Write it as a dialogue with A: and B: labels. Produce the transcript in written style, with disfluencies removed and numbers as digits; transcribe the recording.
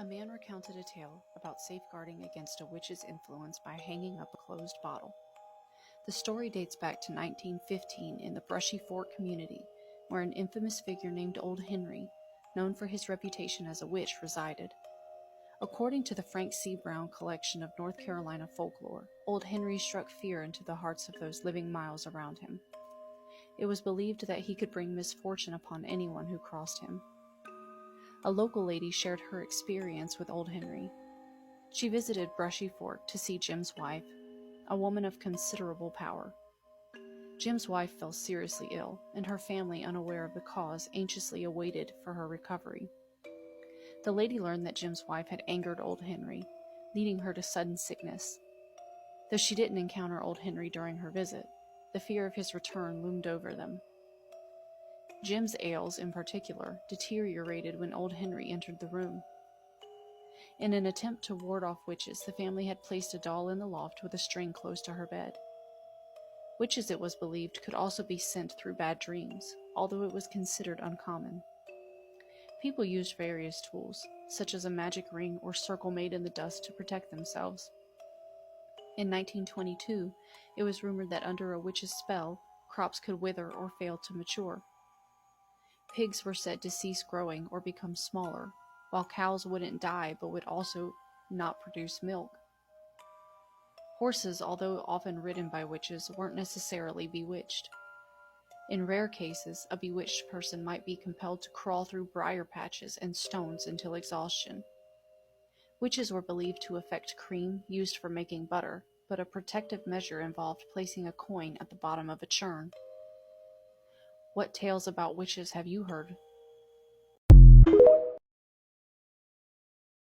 A: A man recounted a tale about safeguarding against a witch's influence by hanging up a closed bottle. The story dates back to 1915 in the Brushy Fork community, where an infamous figure named Old Henry, known for his reputation as a witch, resided. According to the Frank C. Brown collection of North Carolina folklore, Old Henry struck fear into the hearts of those living miles around him. It was believed that he could bring misfortune upon anyone who crossed him. A local lady shared her experience with Old Henry. She visited Brushy Fork to see Jim's wife, a woman of considerable power. Jim's wife fell seriously ill, and her family, unaware of the cause, anxiously awaited for her recovery. The lady learned that Jim's wife had angered Old Henry, leading her to sudden sickness. Though she didn't encounter Old Henry during her visit, the fear of his return loomed over them. Jim's ails, in particular, deteriorated when Old Henry entered the room. In an attempt to ward off witches, the family had placed a doll in the loft with a string close to her bed. Witches, it was believed, could also be sent through bad dreams, although it was considered uncommon. People used various tools, such as a magic ring or circle made in the dust to protect themselves. In 1922, it was rumored that under a witch's spell, crops could wither or fail to mature. Pigs were said to cease growing or become smaller, while cows wouldn't die but would also not produce milk. Horses, although often ridden by witches, weren't necessarily bewitched. In rare cases, a bewitched person might be compelled to crawl through briar patches and stones until exhaustion. Witches were believed to affect cream used for making butter, but a protective measure involved placing a coin at the bottom of a churn. What tales about witches have you heard?